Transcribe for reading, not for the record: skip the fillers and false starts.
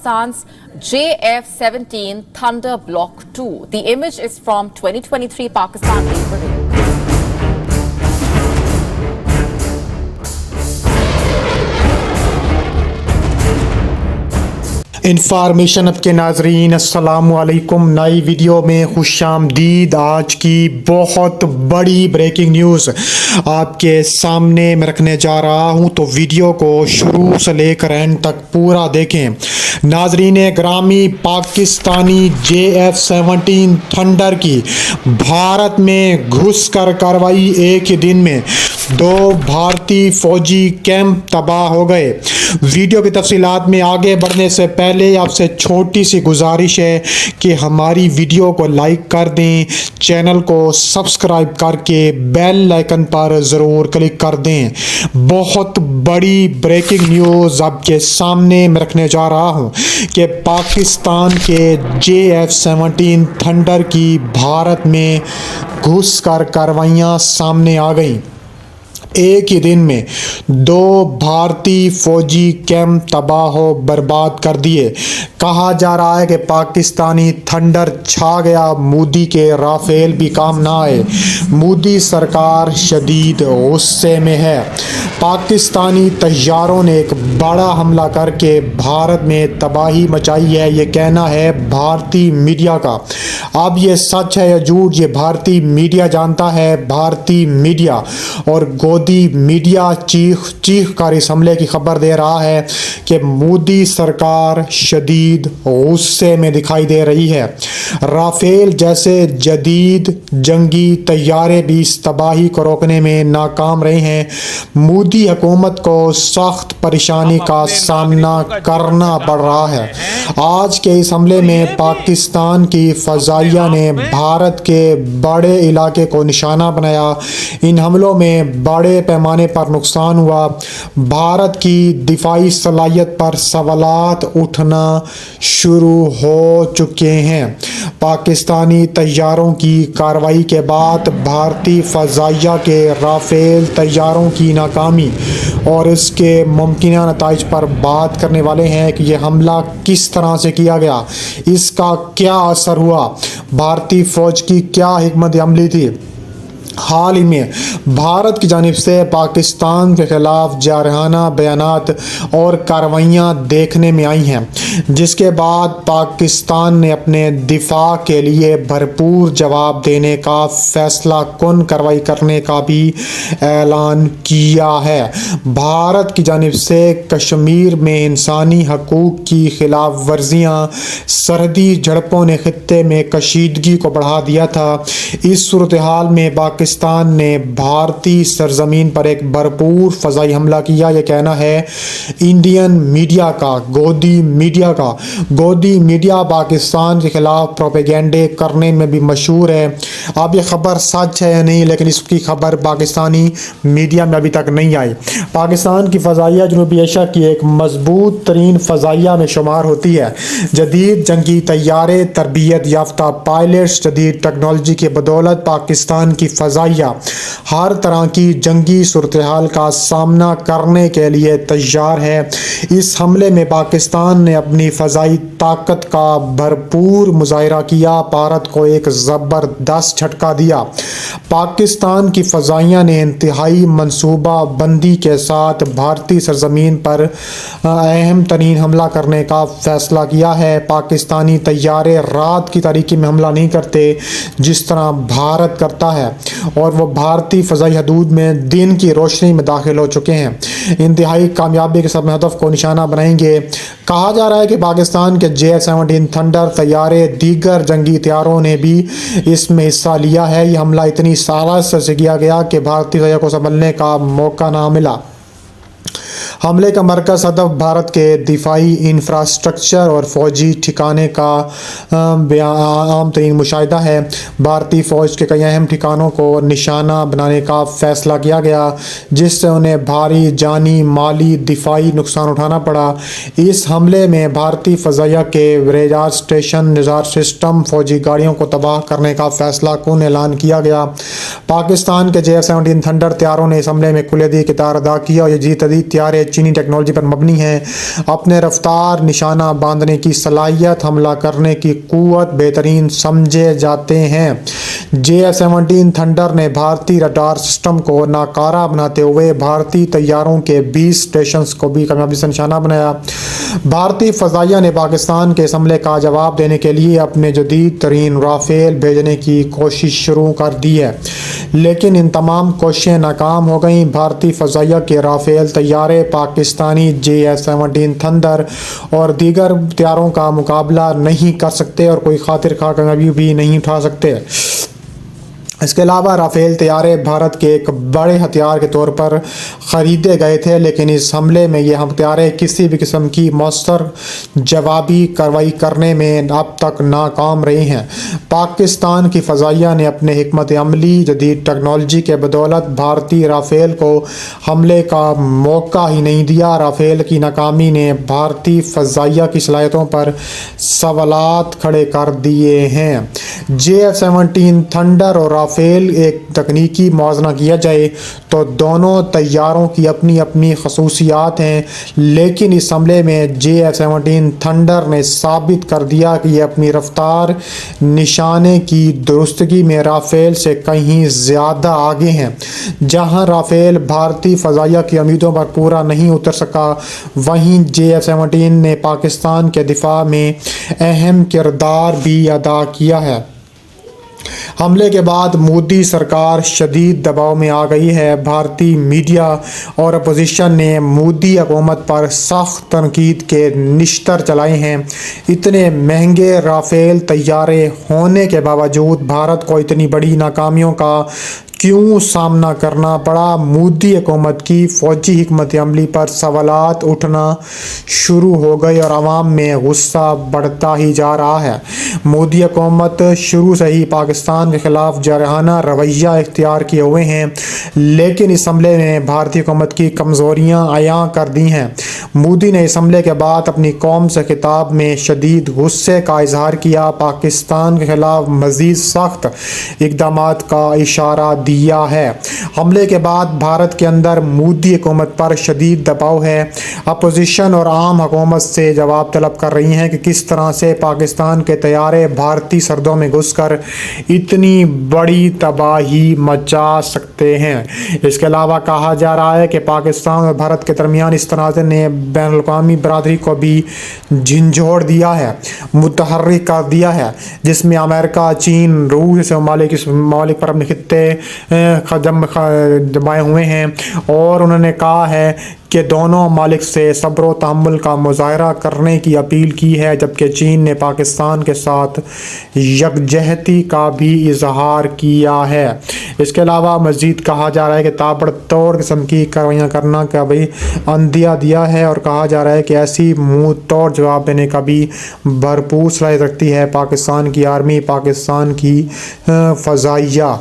Pakistan's JF-17 Thunder Block 2. The image is from 2023 Pakistan Day Parade. Information अब के नाजरीन अस्सलामु अलैकुम। नई वीडियो में खुश आमदीद। आज की बहुत बड़ी ब्रेकिंग न्यूज़ आपके सामने मैं रखने जा रहा हूं, तो वीडियो को शुरू से लेकर एंड तक पूरा देखें। नाजरीन ग्रामी, पाकिस्तानी JF-17 थंडर की भारत में घुसकर कार्रवाई। एक ही दिन में 2 भारतीय फौजी कैंप तबाह हो गए। वीडियो की तफसीलात में आगे बढ़ने से पहले आपसे छोटी सी गुजारिश है कि हमारी वीडियो को लाइक कर दें, चैनल को सब्सक्राइब करके बेल आइकन पर ज़रूर क्लिक कर दें। बहुत बड़ी ब्रेकिंग न्यूज़ आपके सामने मैं रखने जा रहा हूं कि पाकिस्तान के JF-17 थंडर की भारत में घुसकर कार्रवाइयाँ सामने आ गईं। एक ही दिन में 2 भारतीय फौजी कैंप तबाह बर्बाद कर दिए। कहा जा रहा है कि पाकिस्तानी थंडर छा गया, मोदी के राफेल भी काम ना आए। मोदी सरकार शदीद गुस्से में है। पाकिस्तानी तैयारों ने एक बड़ा हमला करके भारत में तबाही मचाई है, ये कहना है भारतीय मीडिया का। अब ये सच है या झूठ, ये भारतीय मीडिया जानता है। भारतीय मीडिया और गोदी मीडिया चीख कर इस हमले की खबर दे रहा है कि मोदी सरकार शदीद गुस्से में दिखाई दे रही है। राफेल जैसे जदीद जंगी तैयारे भी इस तबाही को रोकने में नाकाम रहे हैं। मोदी हुकूमत को सख्त परेशानी का सामना करना पड़ रहा है। आज के इस हमले में पाकिस्तान की फ़ज़ाइया ने भारत के बड़े इलाके को निशाना बनाया। इन हमलों में बड़े पैमाने पर नुकसान हुआ। भारत की दिफाई सलाहियत पर सवालात उठना शुरू हो चुके हैं। पाकिस्तानी तैयारों की कार्रवाई के बाद भारतीय फ़ज़ाइया के राफेल तैयारों की नाकामी और इसके मुमकिन नताइज पर बात करने वाले हैं कि यह हमला किस तरह से किया गया, इसका क्या असर हुआ, भारतीय फ़ौज की क्या हिकमत अमली थी। हाल ही में भारत की जानिब से पाकिस्तान के ख़िलाफ़ जारहाना बयानात और कार्रवाइयाँ देखने में आई हैं, जिसके बाद पाकिस्तान ने अपने दिफा के लिए भरपूर जवाब देने का फ़ैसला कुन कार्रवाई करने का भी ऐलान किया है। भारत की जानिब से कश्मीर में इंसानी हकूक़ की खिलाफ वर्जियाँ, सरहदी झड़पों ने खित्ते में कशीदगी को बढ़ा दिया था। इस सूरत हाल में पाकिस्तान ने भारतीय सरजमीन पर एक भरपूर फ़ज़ाई हमला किया। यह कहना है इंडियन मीडिया का, गोदी मीडिया का। गोदी मीडिया पाकिस्तान के खिलाफ प्रोपेगेंडे करने में भी मशहूर है। अब यह खबर सच है या नहीं, लेकिन इसकी खबर पाकिस्तानी मीडिया में अभी तक नहीं आई। पाकिस्तान की फ़ज़ाइया जनूबी एशिया की एक मजबूत तरीन फ़ज़ाइया में शुमार होती है। जदीद जंगी तैयारे, तरबियत याफ्ता पायलट्स, जदीद टेक्नोलॉजी की बदौलत पाकिस्तान की फ़ज़ाइया हर तरह की जंगी सूरत हाल का सामना करने के लिए तैयार है। इस हमले में पाकिस्तान ने अपनी फ़ज़ाई ताकत का भरपूर मुज़ाहिरा किया, भारत को एक ज़बरदस्त झटका दिया। पाकिस्तान की फ़ज़ाइया ने इंतहाई मनसूबा बंदी के साथ भारतीय सरजमीन पर अहम तरीन हमला करने का फ़ैसला किया है। पाकिस्तानी तैयारे रात की तारीकी में हमला नहीं करते जिस तरह भारत करता है, और वो भारतीय फ़ज़ाई हदूद में दिन की रोशनी में दाखिल हो चुके हैं। इंतहाई कामयाबी के साथ हदफ को निशाना बनाएंगे। कहा जा रहा है कि पाकिस्तान के JF-17 थंडर तैयारे दीगर जंगी तैयारों ने भी इसमें हिस्सा लिया है। यह हमला इतनी साजिश से किया गया कि भारतीय फ़ज़ाइया को संभलने का मौका ना मिला। हमले का मरकज़ हदफ भारत के दिफाई इंफ्रास्ट्रक्चर और फ़ौजी ठिकाने का आम तरीन मुशाहिदा है। भारतीय फ़ौज के कई अहम ठिकानों को निशाना बनाने का फ़ैसला किया गया, जिससे उन्हें भारी जानी माली दिफाई नुकसान उठाना पड़ा। इस हमले में भारतीय फ़ज़ाइया के रेडार स्टेशन, निज़ार सिस्टम, फ़ौजी गाड़ियों को तबाह करने का फ़ैसला कुन ऐलान किया गया। पाकिस्तान के JF-17 थंडर तैयारों ने इस हमले में कुलयदी किरदार अदा किया और ये जदीद तैयारे चीनी टेक्नोलॉजी पर मबनी है। अपने रफ्तार, निशाना बांधने की सलाहियत, हमला करने की क़ुव्वत बेहतरीन समझे जाते हैं। JF-17 थंडर ने भारतीय रडार सिस्टम को नाकारा बनाते हुए भारतीय तैयारों के 20 स्टेशंस को भी कामयाबी से निशाना बनाया। भारतीय फ़ज़ाइया ने पाकिस्तान के इस हमले का जवाब देने के लिए अपने जदीद तरीन राफेल भेजने की कोशिश शुरू कर दी है, लेकिन इन तमाम कोशिशें नाकाम हो गईं। भारतीय फ़ज़ाइया के राफेल तैयारे पाकिस्तानी JF-17 थंडर और दीगर तैयारों का मुकाबला नहीं कर सकते और कोई खातिर खा कामयाबी भी नहीं उठा सकते। इसके अलावा राफेल तैयारे भारत के एक बड़े हथियार के तौर पर ख़रीदे गए थे, लेकिन इस हमले में ये हथियारे किसी भी किस्म की मौसर जवाबी कार्रवाई करने में अब तक नाकाम रहे हैं। पाकिस्तान की फ़ज़ाइया ने अपने हिकमत अमली, जदीद टेक्नोलॉजी के बदौलत भारतीय राफेल को हमले का मौका ही नहीं दिया। राफेल की नाकामी ने भारतीय फ़ज़ाइया की सलाहियतों पर सवालात खड़े कर दिए हैं। JF-17 थंडर और राफेल एक तकनीकी मुआवजा किया जाए तो दोनों तैयारों की अपनी अपनी खसूसियात हैं, लेकिन इस हमले में JF-17 थंडर ने साबित कर दिया कि यह अपनी रफ्तार, निशाने की दुरुस्तगी में राफेल से कहीं ज़्यादा आगे हैं। जहां राफेल भारतीय फ़ज़ाइया की उम्मीदों पर पूरा नहीं उतर सका, वहीं JF-17 ने पाकिस्तान के दिफा में अहम किरदार भी अदा किया है। हमले के बाद मोदी सरकार शदीद दबाव में आ गई है। भारतीय मीडिया और अपोजिशन ने मोदी हुकूमत पर सख्त तनकीद के निश्तर चलाए हैं। इतने महंगे राफेल तैयारे होने के बावजूद भारत को इतनी बड़ी नाकामियों का क्यों सामना करना पड़ा? मोदी हुकूमत की फ़ौजी हिकमत अमली पर सवालात उठना शुरू हो गए और आवाम में गुस्सा बढ़ता ही जा रहा है। मोदी हुकूमत शुरू से ही पाकिस्तान के ख़िलाफ़ जारहाना रवैया इख्तियार किए हुए हैं, लेकिन इस हमले ने भारतीय हुकूमत की कमज़ोरियाँ अयां कर दी हैं। मोदी ने इस हमले के बाद अपनी कौम से खिताब में शदीद गुस्से का इजहार किया, पाकिस्तान के ख़िलाफ़ मज़ीद सख्त इक़दामात का इशारा दिया है। हमले के बाद भारत के अंदर मोदी हुकूमत पर शदीद दबाव है। अपोजिशन और आम हुकूमत से जवाब तलब कर रही हैं कि किस तरह से पाकिस्तान के तैयारे भारतीय सरहदों में घुसकर इतनी बड़ी तबाही मचा सकते हैं। इसके अलावा कहा जा रहा है कि पाकिस्तान और भारत के दरमियान इस तनाज़े ने बैनुल-अक़वामी बरादरी को भी झंझोड़ दिया है, मुतहर्रिक कर दिया है, जिसमें अमेरिका, चीन, रूस जैसे ममालिक पर अपने खित्ते जमाए हुए हैं और उन्होंने कहा है कि दोनों ममालिक से सब्र व तहम्मुल का मुज़ाहरा करने की अपील की है, जबकि चीन ने पाकिस्तान के साथ यकजहती का भी इजहार किया है। इसके अलावा मज़ीद कहा जा रहा है कि ताबड़तोड़ किस्म की कार्रवाइयाँ करना का भी अंदिया दिया है और कहा जा रहा है कि ऐसी मुँह तोड़ जवाब देने का भी भरपूर सलाहियत रखती है पाकिस्तान की आर्मी, पाकिस्तान की फ़ज़ाइया।